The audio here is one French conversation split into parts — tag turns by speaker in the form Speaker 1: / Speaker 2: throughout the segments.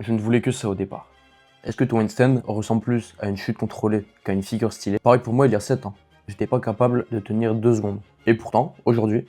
Speaker 1: je ne voulais que ça au départ. Est-ce que ton handstand ressemble plus à une chute contrôlée qu'à une figure stylée? Pareil pour moi il y a 7 ans, j'étais pas capable de tenir 2 secondes. Et pourtant, aujourd'hui,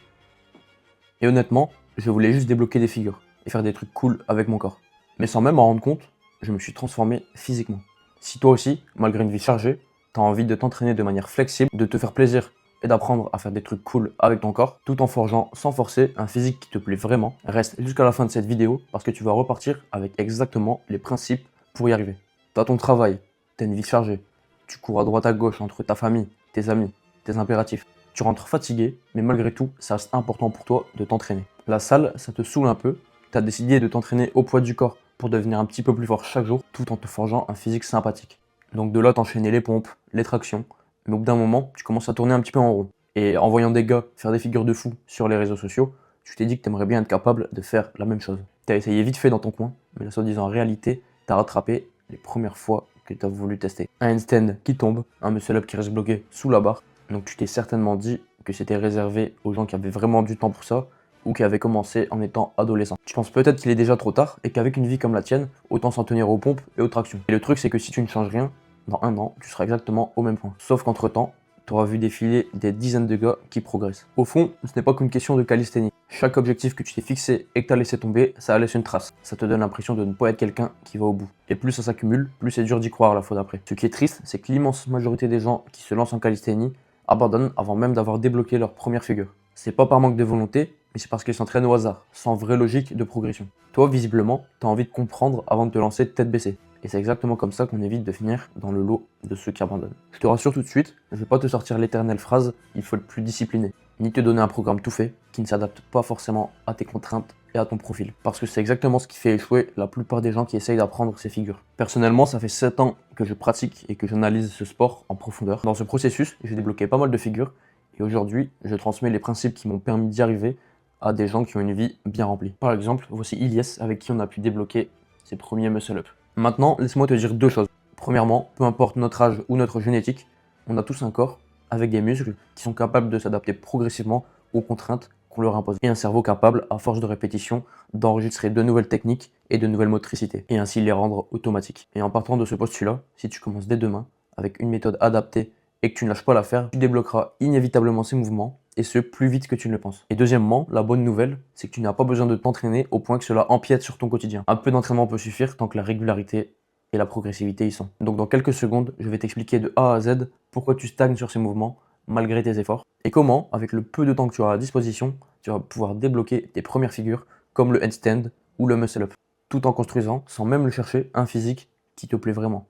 Speaker 1: et honnêtement, je voulais juste débloquer des figures et faire des trucs cool avec mon corps. Mais sans même m'en rendre compte, je me suis transformé physiquement. Si toi aussi, malgré une vie chargée, t'as envie de t'entraîner de manière flexible, de te faire plaisir et d'apprendre à faire des trucs cool avec ton corps, tout en forgeant sans forcer un physique qui te plaît vraiment, reste jusqu'à la fin de cette vidéo parce que tu vas repartir avec exactement les principes pour y arriver. T'as ton travail, t'as une vie chargée, tu cours à droite à gauche entre ta famille, tes amis, tes impératifs. Tu rentres fatigué, mais malgré tout, ça reste important pour toi de t'entraîner. La salle, ça te saoule un peu, tu as décidé de t'entraîner au poids du corps pour devenir un petit peu plus fort chaque jour, tout en te forgeant un physique sympathique. Donc de là, t'enchaîner les pompes, les tractions, mais au bout d'un moment, tu commences à tourner un petit peu en rond. Et en voyant des gars faire des figures de fou sur les réseaux sociaux, tu t'es dit que tu aimerais bien être capable de faire la même chose. Tu as essayé vite fait dans ton coin, mais la soi-disant réalité t'a rattrapé les premières fois que tu as voulu tester. Un handstand qui tombe, un muscle-up qui reste bloqué sous la barre. Donc tu t'es certainement dit que c'était réservé aux gens qui avaient vraiment du temps pour ça ou qui avaient commencé en étant adolescents. Tu penses peut-être qu'il est déjà trop tard et qu'avec une vie comme la tienne, autant s'en tenir aux pompes et aux tractions. Et le truc c'est que si tu ne changes rien, dans 1 an, tu seras exactement au même point. Sauf qu'entre temps, tu auras vu défiler des dizaines de gars qui progressent. Au fond, ce n'est pas qu'une question de calisthénie. Chaque objectif que tu t'es fixé et que tu as laissé tomber, ça laisse une trace. Ça te donne l'impression de ne pas être quelqu'un qui va au bout. Et plus ça s'accumule, plus c'est dur d'y croire la fois d'après. Ce qui est triste, c'est que l'immense majorité des gens qui se lancent en calisthénie abandonnent avant même d'avoir débloqué leur première figure. C'est pas par manque de volonté, mais c'est parce qu'ils s'entraînent au hasard, sans vraie logique de progression. Toi, visiblement, tu as envie de comprendre avant de te lancer tête baissée. Et c'est exactement comme ça qu'on évite de finir dans le lot de ceux qui abandonnent. Je te rassure tout de suite, je vais pas te sortir l'éternelle phrase « il faut être plus discipliné », ni te donner un programme tout fait qui ne s'adapte pas forcément à tes contraintes et à ton profil. Parce que c'est exactement ce qui fait échouer la plupart des gens qui essayent d'apprendre ces figures. Personnellement, ça fait 7 ans que je pratique et que j'analyse ce sport en profondeur. Dans ce processus, j'ai débloqué pas mal de figures et aujourd'hui, je transmets les principes qui m'ont permis d'y arriver à des gens qui ont une vie bien remplie. Par exemple, voici Ilyes avec qui on a pu débloquer ses premiers muscle-up. Maintenant, laisse-moi te dire 2 choses. Premièrement, peu importe notre âge ou notre génétique, on a tous un corps avec des muscles qui sont capables de s'adapter progressivement aux contraintes qu'on leur impose. Et un cerveau capable, à force de répétition, d'enregistrer de nouvelles techniques et de nouvelles motricités, et ainsi les rendre automatiques. Et en partant de ce postulat, si tu commences dès demain avec une méthode adaptée et que tu ne lâches pas l'affaire, tu débloqueras inévitablement ces mouvements, et ce, plus vite que tu ne le penses. Et deuxièmement, la bonne nouvelle, c'est que tu n'as pas besoin de t'entraîner au point que cela empiète sur ton quotidien. Un peu d'entraînement peut suffire tant que la régularité et la progressivité y sont. Donc dans quelques secondes, je vais t'expliquer de A à Z pourquoi tu stagnes sur ces mouvements malgré tes efforts et comment, avec le peu de temps que tu auras à disposition, tu vas pouvoir débloquer tes premières figures comme le handstand ou le muscle-up, tout en construisant, sans même le chercher, un physique qui te plaît vraiment.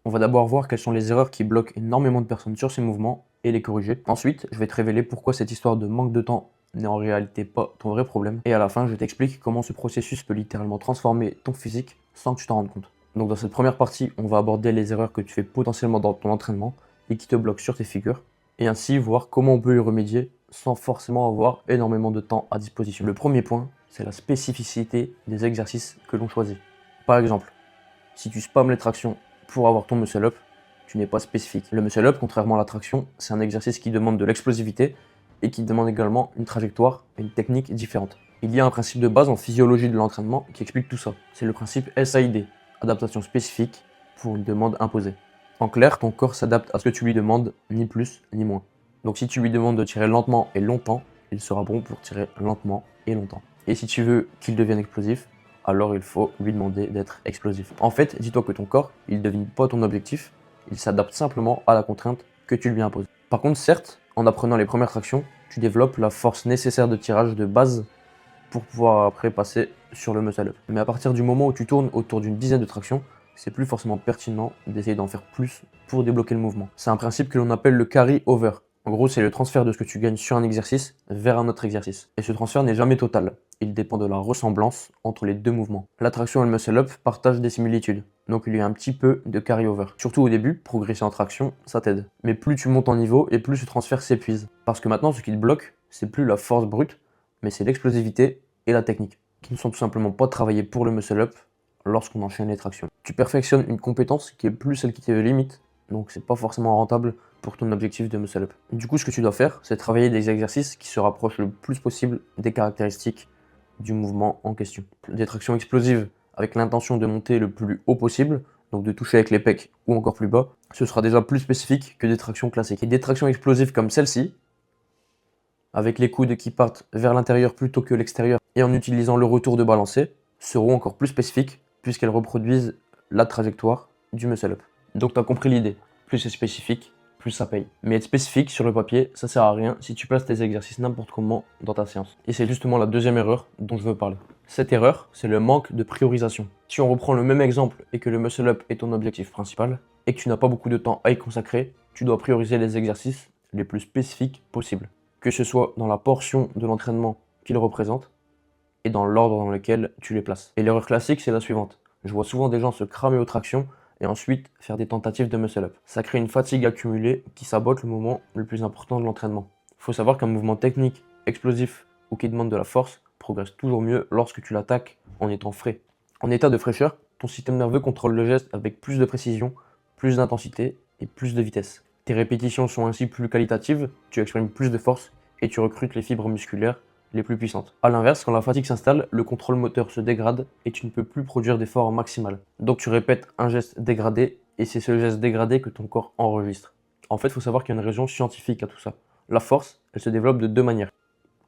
Speaker 1: On va d'abord voir quelles sont les erreurs qui bloquent énormément de personnes sur ces mouvements et les corriger. Ensuite, je vais te révéler pourquoi cette histoire de manque de temps n'est en réalité pas ton vrai problème. Et à la fin, je t'explique comment ce processus peut littéralement transformer ton physique sans que tu t'en rendes compte. Donc dans cette première partie, on va aborder les erreurs que tu fais potentiellement dans ton entraînement et qui te bloquent sur tes figures, et ainsi voir comment on peut y remédier sans forcément avoir énormément de temps à disposition. Le premier point, c'est la spécificité des exercices que l'on choisit. Par exemple, si tu spammes les tractions pour avoir ton muscle-up, tu n'es pas spécifique. Le muscle-up, contrairement à la traction, c'est un exercice qui demande de l'explosivité et qui demande également une trajectoire et une technique différente. Il y a un principe de base en physiologie de l'entraînement qui explique tout ça. C'est le principe SAID, adaptation spécifique pour une demande imposée. En clair, ton corps s'adapte à ce que tu lui demandes, ni plus ni moins. Donc si tu lui demandes de tirer lentement et longtemps, il sera bon pour tirer lentement et longtemps. Et si tu veux qu'il devienne explosif, alors il faut lui demander d'être explosif. En fait, dis-toi que ton corps, il ne devine pas ton objectif, il s'adapte simplement à la contrainte que tu lui imposes. Par contre, certes, en apprenant les premières tractions, tu développes la force nécessaire de tirage de base pour pouvoir après passer sur le muscle-up. Mais à partir du moment où tu tournes autour d'une dizaine de tractions, c'est plus forcément pertinent d'essayer d'en faire plus pour débloquer le mouvement. C'est un principe que l'on appelle le carry over. En gros, c'est le transfert de ce que tu gagnes sur un exercice vers un autre exercice. Et ce transfert n'est jamais total. Il dépend de la ressemblance entre les deux mouvements. La traction et le muscle-up partagent des similitudes. Donc il y a un petit peu de carry-over. Surtout au début, progresser en traction, ça t'aide. Mais plus tu montes en niveau et plus ce transfert s'épuise. Parce que maintenant, ce qui te bloque, c'est plus la force brute, mais c'est l'explosivité et la technique, qui ne sont tout simplement pas travaillées pour le muscle-up lorsqu'on enchaîne les tractions. Tu perfectionnes une compétence qui est plus celle qui te limite, donc c'est pas forcément rentable pour ton objectif de muscle-up. Du coup, ce que tu dois faire, c'est travailler des exercices qui se rapprochent le plus possible des caractéristiques du mouvement en question. Des tractions explosives avec l'intention de monter le plus haut possible, donc de toucher avec les pecs ou encore plus bas, ce sera déjà plus spécifique que des tractions classiques. Et des tractions explosives comme celle-ci, avec les coudes qui partent vers l'intérieur plutôt que l'extérieur et en utilisant le retour de balancé, seront encore plus spécifiques puisqu'elles reproduisent la trajectoire du muscle-up. Donc tu as compris l'idée, plus c'est spécifique, plus ça paye. Mais être spécifique sur le papier, ça sert à rien si tu places tes exercices n'importe comment dans ta séance. Et c'est justement la deuxième erreur dont je veux parler. Cette erreur, c'est le manque de priorisation. Si on reprend le même exemple et que le muscle-up est ton objectif principal, et que tu n'as pas beaucoup de temps à y consacrer, tu dois prioriser les exercices les plus spécifiques possibles. Que ce soit dans la portion de l'entraînement qu'ils représentent, et dans l'ordre dans lequel tu les places. Et l'erreur classique, c'est la suivante. Je vois souvent des gens se cramer aux tractions et ensuite faire des tentatives de muscle-up. Ça crée une fatigue accumulée qui sabote le moment le plus important de l'entraînement. Il faut savoir qu'un mouvement technique, explosif ou qui demande de la force progresse toujours mieux lorsque tu l'attaques en étant frais. En état de fraîcheur, ton système nerveux contrôle le geste avec plus de précision, plus d'intensité et plus de vitesse. Tes répétitions sont ainsi plus qualitatives, tu exprimes plus de force et tu recrutes les fibres musculaires les plus puissantes. A l'inverse, quand la fatigue s'installe, le contrôle moteur se dégrade et tu ne peux plus produire d'efforts maximal. Donc tu répètes un geste dégradé et c'est ce geste dégradé que ton corps enregistre. En fait, il faut savoir qu'il y a une raison scientifique à tout ça. La force, elle se développe de deux manières.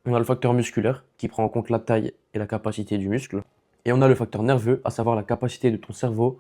Speaker 1: On a le facteur musculaire qui prend en compte la taille et la capacité du muscle. Et on a le facteur nerveux, à savoir la capacité de ton cerveau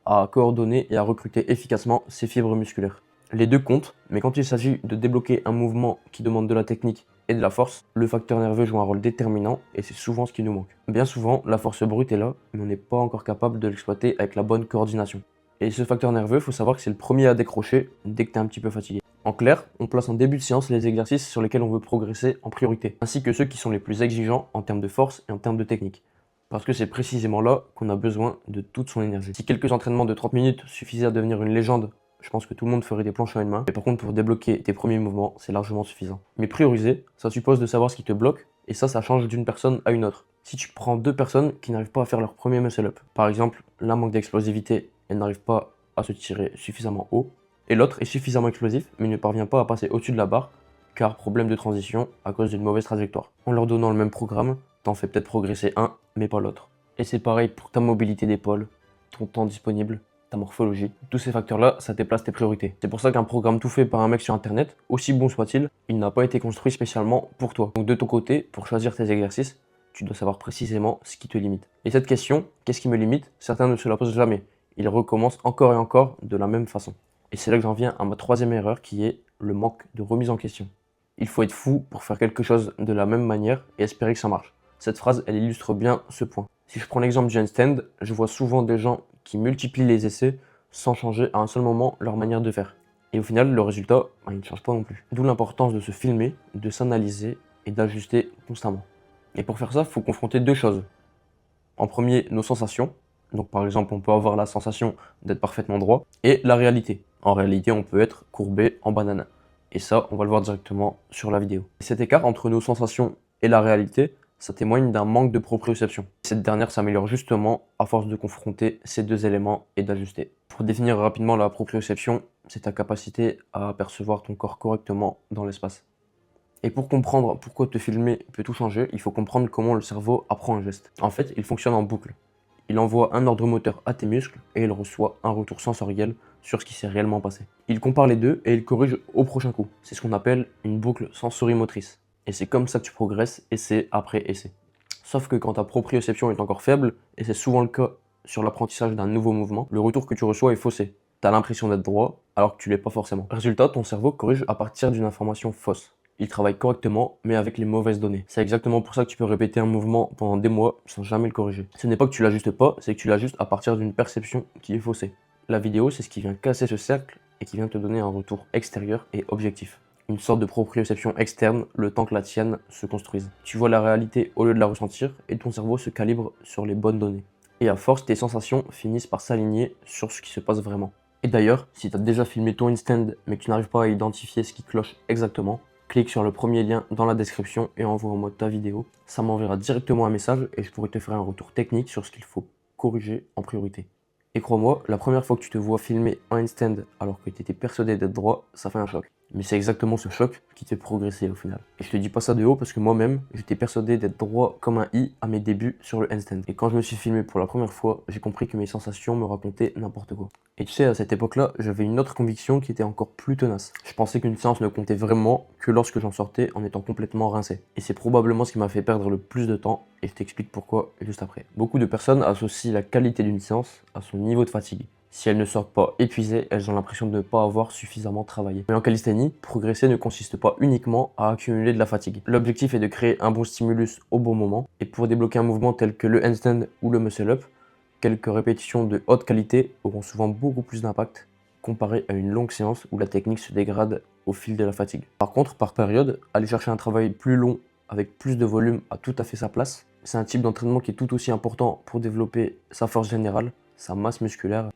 Speaker 1: à coordonner et à recruter efficacement ses fibres musculaires. Les deux comptent, mais quand il s'agit de débloquer un mouvement qui demande de la technique et de la force, le facteur nerveux joue un rôle déterminant et c'est souvent ce qui nous manque. Bien souvent, la force brute est là, mais on n'est pas encore capable de l'exploiter avec la bonne coordination. Et ce facteur nerveux, il faut savoir que c'est le premier à décrocher dès que tu es un petit peu fatigué. En clair, on place en début de séance les exercices sur lesquels on veut progresser en priorité, ainsi que ceux qui sont les plus exigeants en termes de force et en termes de technique. Parce que c'est précisément là qu'on a besoin de toute son énergie. Si quelques entraînements de 30 minutes suffisaient à devenir une légende, je pense que tout le monde ferait des planches à une main. Mais par contre, pour débloquer tes premiers mouvements, c'est largement suffisant. Mais prioriser, ça suppose de savoir ce qui te bloque, et ça change d'une personne à une autre. Si tu prends deux personnes qui n'arrivent pas à faire leur premier muscle-up, par exemple, l'un manque d'explosivité, elle n'arrive pas à se tirer suffisamment haut, et l'autre est suffisamment explosif, mais ne parvient pas à passer au-dessus de la barre, car problème de transition à cause d'une mauvaise trajectoire. En leur donnant le même programme, t'en fais peut-être progresser un, mais pas l'autre. Et c'est pareil pour ta mobilité d'épaule, ton temps disponible, ta morphologie. Tous ces facteurs-là, ça déplace tes priorités. C'est pour ça qu'un programme tout fait par un mec sur internet, aussi bon soit-il, il n'a pas été construit spécialement pour toi. Donc de ton côté, pour choisir tes exercices, tu dois savoir précisément ce qui te limite. Et cette question, qu'est-ce qui me limite? Certains ne se la posent jamais. Ils recommencent encore et encore de la même façon. Et c'est là que j'en viens à ma troisième erreur qui est le manque de remise en question. Il faut être fou pour faire quelque chose de la même manière et espérer que ça marche. Cette phrase, elle illustre bien ce point. Si je prends l'exemple du handstand, je vois souvent des gens qui multiplient les essais sans changer à un seul moment leur manière de faire. Et au final, le résultat, il ne change pas non plus. D'où l'importance de se filmer, de s'analyser et d'ajuster constamment. Et pour faire ça, il faut confronter deux choses. En premier, nos sensations. Donc par exemple, on peut avoir la sensation d'être parfaitement droit. Et la réalité. En réalité, on peut être courbé en banane. Et ça, on va le voir directement sur la vidéo. Et cet écart entre nos sensations et la réalité, ça témoigne d'un manque de proprioception. Cette dernière s'améliore justement à force de confronter ces deux éléments et d'ajuster. Pour définir rapidement la proprioception, c'est ta capacité à percevoir ton corps correctement dans l'espace. Et pour comprendre pourquoi te filmer peut tout changer, il faut comprendre comment le cerveau apprend un geste. En fait, il fonctionne en boucle. Il envoie un ordre moteur à tes muscles et il reçoit un retour sensoriel sur ce qui s'est réellement passé. Il compare les deux et il corrige au prochain coup. C'est ce qu'on appelle une boucle sensorimotrice. Et c'est comme ça que tu progresses, essai après essai. Sauf que quand ta proprioception est encore faible, et c'est souvent le cas sur l'apprentissage d'un nouveau mouvement, le retour que tu reçois est faussé. Tu as l'impression d'être droit, alors que tu l'es pas forcément. Résultat, ton cerveau corrige à partir d'une information fausse. Il travaille correctement, mais avec les mauvaises données. C'est exactement pour ça que tu peux répéter un mouvement pendant des mois sans jamais le corriger. Ce n'est pas que tu l'ajustes pas, c'est que tu l'ajustes à partir d'une perception qui est faussée. La vidéo, c'est ce qui vient casser ce cercle et qui vient te donner un retour extérieur et objectif. Une sorte de proprioception externe le temps que la tienne se construise. Tu vois la réalité au lieu de la ressentir et ton cerveau se calibre sur les bonnes données. Et à force, tes sensations finissent par s'aligner sur ce qui se passe vraiment. Et d'ailleurs, si tu as déjà filmé ton handstand mais que tu n'arrives pas à identifier ce qui cloche exactement, clique sur le premier lien dans la description et envoie-moi ta vidéo. Ça m'enverra directement un message et je pourrai te faire un retour technique sur ce qu'il faut corriger en priorité. Et crois-moi, la première fois que tu te vois filmer en handstand alors que tu étais persuadé d'être droit, ça fait un choc. Mais c'est exactement ce choc qui te fait progresser au final. Et je te dis pas ça de haut parce que moi-même, j'étais persuadé d'être droit comme un i à mes débuts sur le handstand. Et quand je me suis filmé pour la première fois, j'ai compris que mes sensations me racontaient n'importe quoi. Et tu sais, à cette époque-là, j'avais une autre conviction qui était encore plus tenace. Je pensais qu'une séance ne comptait vraiment que lorsque j'en sortais en étant complètement rincé. Et c'est probablement ce qui m'a fait perdre le plus de temps, et je t'explique pourquoi juste après. Beaucoup de personnes associent la qualité d'une séance à son niveau de fatigue. Si elles ne sortent pas épuisées, elles ont l'impression de ne pas avoir suffisamment travaillé. Mais en calisthénie, progresser ne consiste pas uniquement à accumuler de la fatigue. L'objectif est de créer un bon stimulus au bon moment, et pour débloquer un mouvement tel que le handstand ou le muscle-up, quelques répétitions de haute qualité auront souvent beaucoup plus d'impact comparé à une longue séance où la technique se dégrade au fil de la fatigue. Par contre, par période, aller chercher un travail plus long avec plus de volume a tout à fait sa place. C'est un type d'entraînement qui est tout aussi important pour développer sa force générale, sa masse musculaire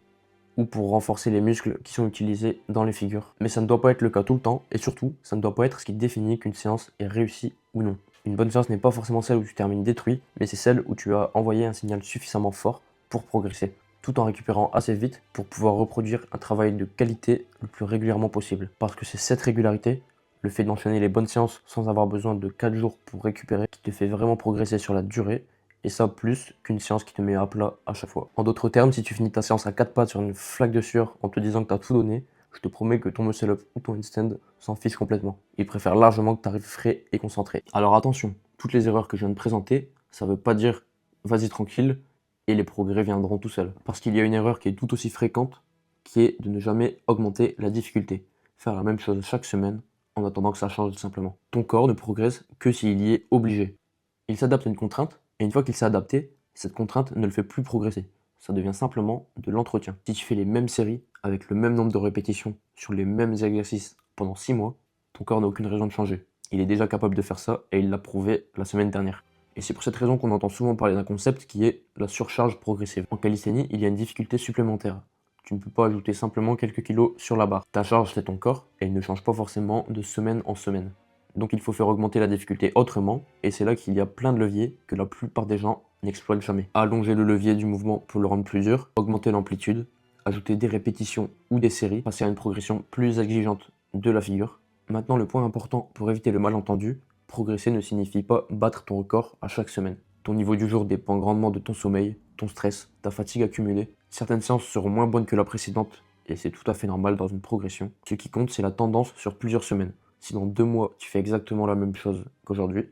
Speaker 1: ou pour renforcer les muscles qui sont utilisés dans les figures. Mais ça ne doit pas être le cas tout le temps, et surtout, ça ne doit pas être ce qui définit qu'une séance est réussie ou non. Une bonne séance n'est pas forcément celle où tu termines détruit, mais c'est celle où tu as envoyé un signal suffisamment fort pour progresser, tout en récupérant assez vite pour pouvoir reproduire un travail de qualité le plus régulièrement possible. Parce que c'est cette régularité, le fait d'enchaîner les bonnes séances sans avoir besoin de 4 jours pour récupérer, qui te fait vraiment progresser sur la durée, et ça plus qu'une séance qui te met à plat à chaque fois. En d'autres termes, si tu finis ta séance à 4 pattes sur une flaque de sueur en te disant que tu as tout donné, je te promets que ton muscle-up ou ton handstand s'en fiche complètement. Il préfère largement que tu arrives frais et concentré. Alors attention, toutes les erreurs que je viens de présenter, ça veut pas dire vas-y tranquille et les progrès viendront tout seuls. Parce qu'il y a une erreur qui est tout aussi fréquente, qui est de ne jamais augmenter la difficulté. Faire la même chose chaque semaine en attendant que ça change tout simplement. Ton corps ne progresse que s'il y est obligé. Il s'adapte à une contrainte, et une fois qu'il s'est adapté, cette contrainte ne le fait plus progresser. Ça devient simplement de l'entretien. Si tu fais les mêmes séries, avec le même nombre de répétitions, sur les mêmes exercices pendant 6 mois, ton corps n'a aucune raison de changer. Il est déjà capable de faire ça, et il l'a prouvé la semaine dernière. Et c'est pour cette raison qu'on entend souvent parler d'un concept qui est la surcharge progressive. En calisthénie, il y a une difficulté supplémentaire. Tu ne peux pas ajouter simplement quelques kilos sur la barre. Ta charge, c'est ton corps, et il ne change pas forcément de semaine en semaine. Donc il faut faire augmenter la difficulté autrement, et c'est là qu'il y a plein de leviers que la plupart des gens n'exploitent jamais. Allonger le levier du mouvement pour le rendre plus dur, augmenter l'amplitude, ajouter des répétitions ou des séries, passer à une progression plus exigeante de la figure. Maintenant, le point important pour éviter le malentendu, progresser ne signifie pas battre ton record à chaque semaine. Ton niveau du jour dépend grandement de ton sommeil, ton stress, ta fatigue accumulée. Certaines séances seront moins bonnes que la précédente, et c'est tout à fait normal dans une progression. Ce qui compte, c'est la tendance sur plusieurs semaines. Si dans 2 mois, tu fais exactement la même chose qu'aujourd'hui,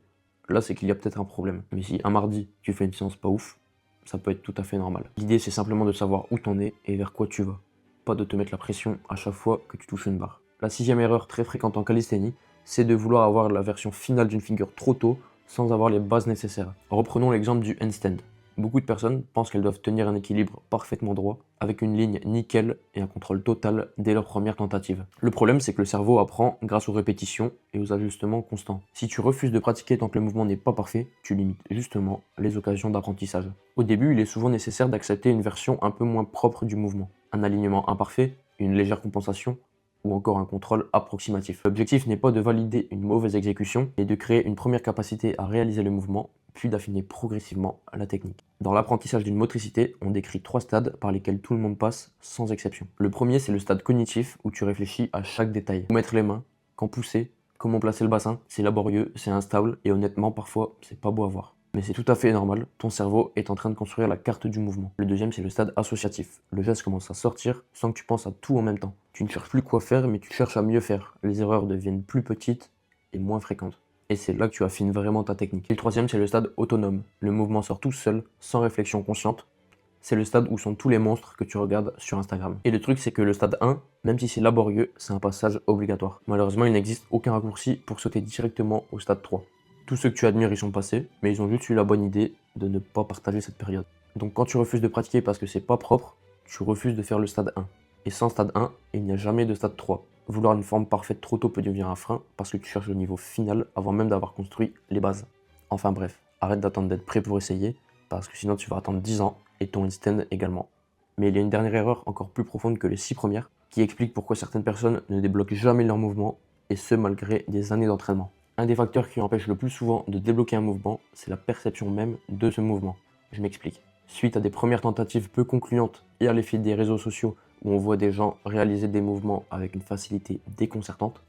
Speaker 1: là, c'est qu'il y a peut-être un problème. Mais si un mardi, tu fais une séance pas ouf, ça peut être tout à fait normal. L'idée, c'est simplement de savoir où t'en es et vers quoi tu vas. Pas de te mettre la pression à chaque fois que tu touches une barre. La 6e erreur très fréquente en calisthénie, c'est de vouloir avoir la version finale d'une figure trop tôt sans avoir les bases nécessaires. Reprenons l'exemple du handstand. Beaucoup de personnes pensent qu'elles doivent tenir un équilibre parfaitement droit, avec une ligne nickel et un contrôle total dès leur première tentative. Le problème, c'est que le cerveau apprend grâce aux répétitions et aux ajustements constants. Si tu refuses de pratiquer tant que le mouvement n'est pas parfait, tu limites justement les occasions d'apprentissage. Au début, il est souvent nécessaire d'accepter une version un peu moins propre du mouvement. Un alignement imparfait, une légère compensation, ou encore un contrôle approximatif. L'objectif n'est pas de valider une mauvaise exécution, mais de créer une première capacité à réaliser le mouvement, puis d'affiner progressivement la technique. Dans l'apprentissage d'une motricité, on décrit 3 stades par lesquels tout le monde passe sans exception. Le premier, c'est le stade cognitif où tu réfléchis à chaque détail. Où mettre les mains, quand pousser, comment placer le bassin. C'est laborieux, c'est instable et honnêtement parfois c'est pas beau à voir. Mais c'est tout à fait normal, ton cerveau est en train de construire la carte du mouvement. Le deuxième, c'est le stade associatif. Le geste commence à sortir sans que tu penses à tout en même temps. Tu ne cherches plus quoi faire, mais tu cherches à mieux faire. Les erreurs deviennent plus petites et moins fréquentes. Et c'est là que tu affines vraiment ta technique. Et le troisième, c'est le stade autonome. Le mouvement sort tout seul, sans réflexion consciente. C'est le stade où sont tous les monstres que tu regardes sur Instagram. Et le truc, c'est que le stade 1, même si c'est laborieux, c'est un passage obligatoire. Malheureusement, il n'existe aucun raccourci pour sauter directement au stade 3. Tous ceux que tu admires y sont passés, mais ils ont juste eu la bonne idée de ne pas partager cette période. Donc quand tu refuses de pratiquer parce que c'est pas propre, tu refuses de faire le stade 1. Et sans stade 1, il n'y a jamais de stade 3. Vouloir une forme parfaite trop tôt peut devenir un frein parce que tu cherches le niveau final avant même d'avoir construit les bases. Enfin bref, arrête d'attendre d'être prêt pour essayer, parce que sinon tu vas attendre 10 ans et ton handstand également. Mais il y a une dernière erreur encore plus profonde que les 6 premières, qui explique pourquoi certaines personnes ne débloquent jamais leur mouvement, et ce malgré des années d'entraînement. Un des facteurs qui empêche le plus souvent de débloquer un mouvement, c'est la perception même de ce mouvement. Je m'explique. Suite à des premières tentatives peu concluantes et à l'effet des réseaux sociaux où on voit des gens réaliser des mouvements avec une facilité déconcertante,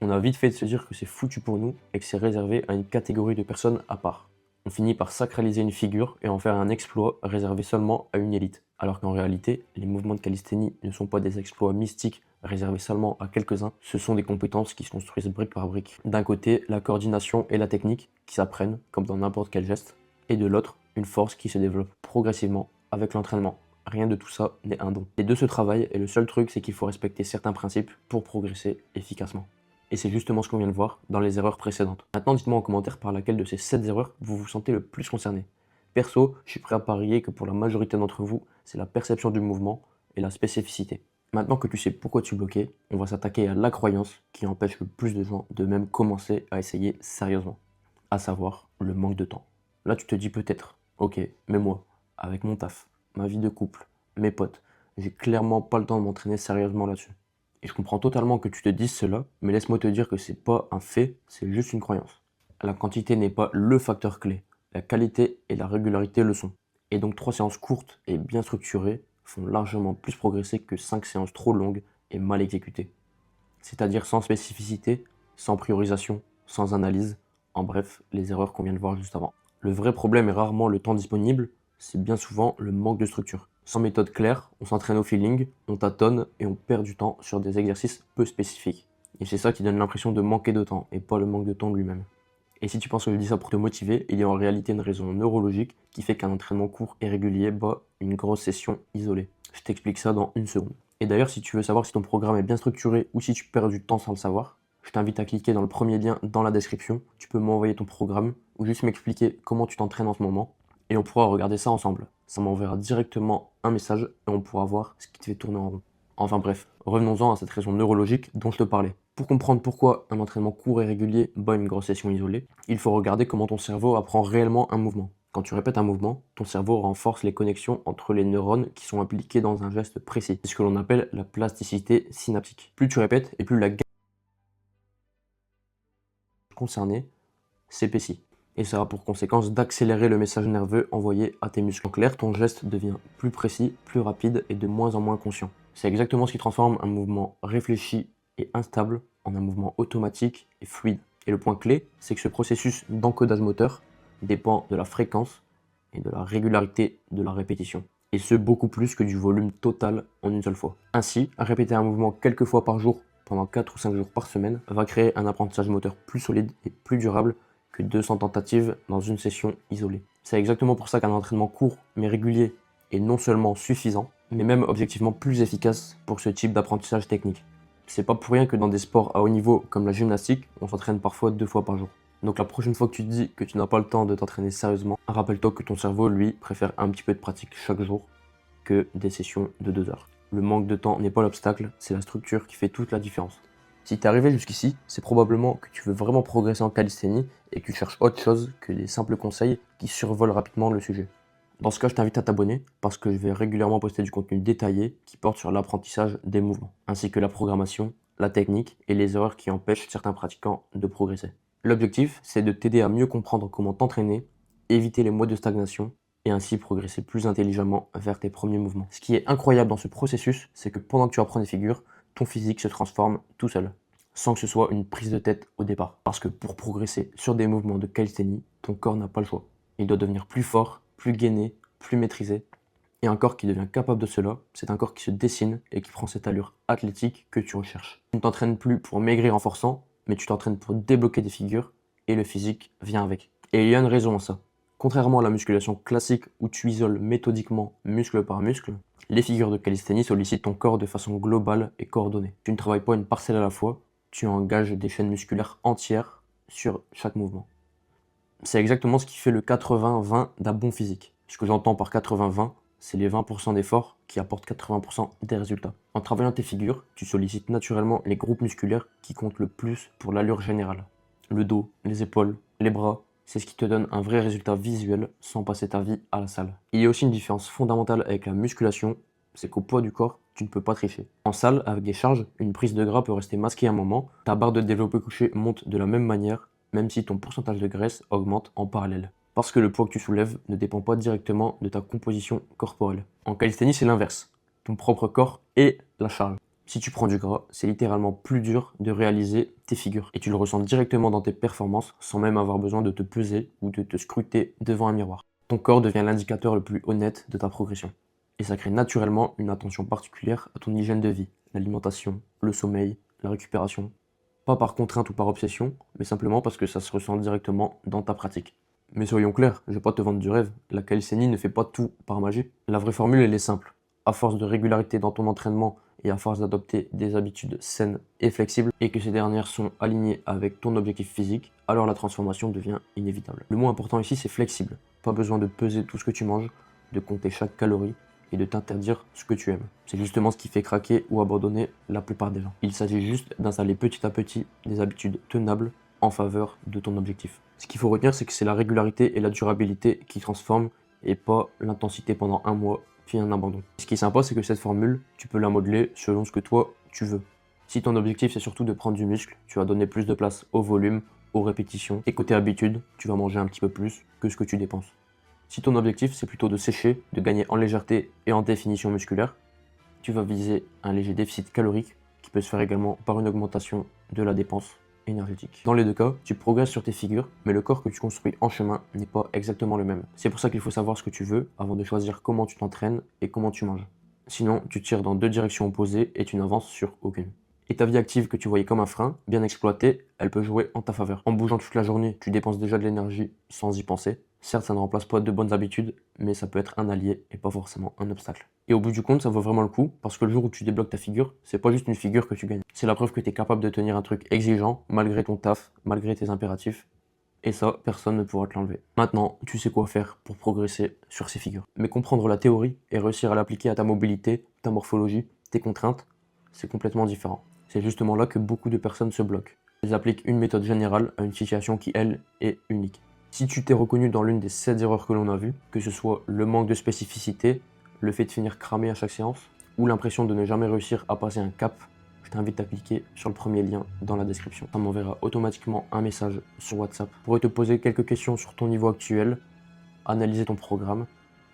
Speaker 1: on a vite fait de se dire que c'est foutu pour nous et que c'est réservé à une catégorie de personnes à part. On finit par sacraliser une figure et en faire un exploit réservé seulement à une élite. Alors qu'en réalité, les mouvements de calisthénie ne sont pas des exploits mystiques réservés seulement à quelques-uns, ce sont des compétences qui se construisent brique par brique. D'un côté, la coordination et la technique qui s'apprennent, comme dans n'importe quel geste, et de l'autre, une force qui se développe progressivement avec l'entraînement. Rien de tout ça n'est un don. Les deux se travaillent et le seul truc, c'est qu'il faut respecter certains principes pour progresser efficacement. Et c'est justement ce qu'on vient de voir dans les erreurs précédentes. Maintenant, dites-moi en commentaire par laquelle de ces 7 erreurs vous vous sentez le plus concerné. Perso, je suis prêt à parier que pour la majorité d'entre vous, c'est la perception du mouvement et la spécificité. Maintenant que tu sais pourquoi tu bloquais, on va s'attaquer à la croyance qui empêche le plus de gens de même commencer à essayer sérieusement. À savoir, le manque de temps. Là, tu te dis peut-être, ok, mais moi, avec mon taf, ma vie de couple, mes potes, j'ai clairement pas le temps de m'entraîner sérieusement là-dessus. Et je comprends totalement que tu te dises cela, mais laisse-moi te dire que c'est pas un fait, c'est juste une croyance. La quantité n'est pas le facteur clé, la qualité et la régularité le sont. Et donc 3 séances courtes et bien structurées font largement plus progresser que 5 séances trop longues et mal exécutées. C'est-à-dire sans spécificité, sans priorisation, sans analyse, en bref, les erreurs qu'on vient de voir juste avant. Le vrai problème est rarement le temps disponible, c'est bien souvent le manque de structure. Sans méthode claire, on s'entraîne au feeling, on tâtonne et on perd du temps sur des exercices peu spécifiques. Et c'est ça qui donne l'impression de manquer de temps, et pas le manque de temps lui-même. Et si tu penses que je dis ça pour te motiver, il y a en réalité une raison neurologique qui fait qu'un entraînement court et régulier bat une grosse session isolée. Je t'explique ça dans une seconde. Et d'ailleurs, si tu veux savoir si ton programme est bien structuré ou si tu perds du temps sans le savoir, je t'invite à cliquer dans le premier lien dans la description. Tu peux m'envoyer ton programme ou juste m'expliquer comment tu t'entraînes en ce moment et on pourra regarder ça ensemble. Ça m'enverra directement un message et on pourra voir ce qui te fait tourner en rond. Enfin bref, revenons-en à cette raison neurologique dont je te parlais. Pour comprendre pourquoi un entraînement court et régulier bat une grosse session isolée, il faut regarder comment ton cerveau apprend réellement un mouvement. Quand tu répètes un mouvement, ton cerveau renforce les connexions entre les neurones qui sont impliqués dans un geste précis. C'est ce que l'on appelle la plasticité synaptique. Plus tu répètes et plus la gamme concernée s'épaissit. Et ça a pour conséquence d'accélérer le message nerveux envoyé à tes muscles. En clair, ton geste devient plus précis, plus rapide et de moins en moins conscient. C'est exactement ce qui transforme un mouvement réfléchi et instable en un mouvement automatique et fluide. Et le point clé, c'est que ce processus d'encodage moteur dépend de la fréquence et de la régularité de la répétition. Et ce, beaucoup plus que du volume total en une seule fois. Ainsi, répéter un mouvement quelques fois par jour pendant 4 ou 5 jours par semaine va créer un apprentissage moteur plus solide et plus durable que 200 tentatives dans une session isolée. C'est exactement pour ça qu'un entraînement court mais régulier est non seulement suffisant, mais même objectivement plus efficace pour ce type d'apprentissage technique. C'est pas pour rien que dans des sports à haut niveau comme la gymnastique, on s'entraîne parfois 2 fois par jour. Donc la prochaine fois que tu te dis que tu n'as pas le temps de t'entraîner sérieusement, rappelle-toi que ton cerveau, lui, préfère un petit peu de pratique chaque jour que des sessions de 2 heures. Le manque de temps n'est pas l'obstacle, c'est la structure qui fait toute la différence. Si tu es arrivé jusqu'ici, c'est probablement que tu veux vraiment progresser en calisthénie et que tu cherches autre chose que des simples conseils qui survolent rapidement le sujet. Dans ce cas, je t'invite à t'abonner parce que je vais régulièrement poster du contenu détaillé qui porte sur l'apprentissage des mouvements, ainsi que la programmation, la technique et les erreurs qui empêchent certains pratiquants de progresser. L'objectif, c'est de t'aider à mieux comprendre comment t'entraîner, éviter les mois de stagnation et ainsi progresser plus intelligemment vers tes premiers mouvements. Ce qui est incroyable dans ce processus, c'est que pendant que tu apprends des figures, ton physique se transforme tout seul, sans que ce soit une prise de tête au départ. Parce que pour progresser sur des mouvements de calisthénie, ton corps n'a pas le choix. Il doit devenir plus fort, plus gainé, plus maîtrisé. Et un corps qui devient capable de cela, c'est un corps qui se dessine et qui prend cette allure athlétique que tu recherches. Tu ne t'entraînes plus pour maigrir en forçant, mais tu t'entraînes pour débloquer des figures, et le physique vient avec. Et il y a une raison à ça. Contrairement à la musculation classique où tu isoles méthodiquement muscle par muscle, les figures de calisthénie sollicitent ton corps de façon globale et coordonnée. Tu ne travailles pas une parcelle à la fois, tu engages des chaînes musculaires entières sur chaque mouvement. C'est exactement ce qui fait le 80-20 d'un bon physique. Ce que j'entends par 80-20, c'est les 20% d'efforts qui apportent 80% des résultats. En travaillant tes figures, tu sollicites naturellement les groupes musculaires qui comptent le plus pour l'allure générale. Le dos, les épaules, les bras, c'est ce qui te donne un vrai résultat visuel sans passer ta vie à la salle. Il y a aussi une différence fondamentale avec la musculation, c'est qu'au poids du corps, tu ne peux pas tricher. En salle, avec des charges, une prise de gras peut rester masquée un moment, ta barre de développé couché monte de la même manière, même si ton pourcentage de graisse augmente en parallèle. Parce que le poids que tu soulèves ne dépend pas directement de ta composition corporelle. En calisthénie, c'est l'inverse. Ton propre corps est la charge. Si tu prends du gras, c'est littéralement plus dur de réaliser tes figures. Et tu le ressens directement dans tes performances sans même avoir besoin de te peser ou de te scruter devant un miroir. Ton corps devient l'indicateur le plus honnête de ta progression. Et ça crée naturellement une attention particulière à ton hygiène de vie, l'alimentation, le sommeil, la récupération. Pas par contrainte ou par obsession, mais simplement parce que ça se ressent directement dans ta pratique. Mais soyons clairs, je vais pas te vendre du rêve, la calcénie ne fait pas tout par magie. La vraie formule, elle est simple. À force de régularité dans ton entraînement et à force d'adopter des habitudes saines et flexibles, et que ces dernières sont alignées avec ton objectif physique, alors la transformation devient inévitable. Le mot important ici, c'est flexible. Pas besoin de peser tout ce que tu manges, de compter chaque calorie et de t'interdire ce que tu aimes. C'est justement ce qui fait craquer ou abandonner la plupart des gens. Il s'agit juste d'installer petit à petit des habitudes tenables en faveur de ton objectif. Ce qu'il faut retenir, c'est que c'est la régularité et la durabilité qui transforment et pas l'intensité pendant un mois puis un abandon. Ce qui est sympa, c'est que cette formule, tu peux la modeler selon ce que toi, tu veux. Si ton objectif, c'est surtout de prendre du muscle, tu vas donner plus de place au volume, aux répétitions. Et côté habitude, tu vas manger un petit peu plus que ce que tu dépenses. Si ton objectif, c'est plutôt de sécher, de gagner en légèreté et en définition musculaire, tu vas viser un léger déficit calorique qui peut se faire également par une augmentation de la dépense énergétique. Dans les deux cas, tu progresses sur tes figures, mais le corps que tu construis en chemin n'est pas exactement le même. C'est pour ça qu'il faut savoir ce que tu veux avant de choisir comment tu t'entraînes et comment tu manges. Sinon, tu tires dans deux directions opposées et tu n'avances sur aucune. Et ta vie active que tu voyais comme un frein, bien exploitée, elle peut jouer en ta faveur. En bougeant toute la journée, tu dépenses déjà de l'énergie sans y penser. Certes, ça ne remplace pas de bonnes habitudes, mais ça peut être un allié et pas forcément un obstacle. Et au bout du compte, ça vaut vraiment le coup, parce que le jour où tu débloques ta figure, c'est pas juste une figure que tu gagnes. C'est la preuve que tu es capable de tenir un truc exigeant, malgré ton taf, malgré tes impératifs. Et ça, personne ne pourra te l'enlever. Maintenant, tu sais quoi faire pour progresser sur ces figures. Mais comprendre la théorie et réussir à l'appliquer à ta mobilité, ta morphologie, tes contraintes, c'est complètement différent. C'est justement là que beaucoup de personnes se bloquent. Elles appliquent une méthode générale à une situation qui, elle, est unique. Si tu t'es reconnu dans l'une des 7 erreurs que l'on a vues, que ce soit le manque de spécificité, le fait de finir cramé à chaque séance, ou l'impression de ne jamais réussir à passer un cap, je t'invite à cliquer sur le premier lien dans la description. Ça m'enverra automatiquement un message sur WhatsApp. Je pourrais te poser quelques questions sur ton niveau actuel, analyser ton programme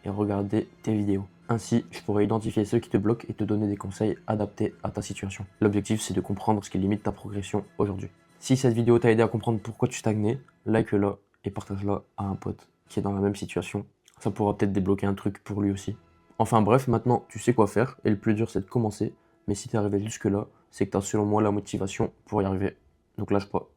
Speaker 1: et regarder tes vidéos. Ainsi, je pourrais identifier ceux qui te bloquent et te donner des conseils adaptés à ta situation. L'objectif, c'est de comprendre ce qui limite ta progression aujourd'hui. Si cette vidéo t'a aidé à comprendre pourquoi tu stagnais, like-la et partage-la à un pote qui est dans la même situation. Ça pourra peut-être débloquer un truc pour lui aussi. Enfin bref, maintenant tu sais quoi faire et le plus dur c'est de commencer. Mais si t'es arrivé jusque là, c'est que t'as selon moi la motivation pour y arriver. Donc lâche pas.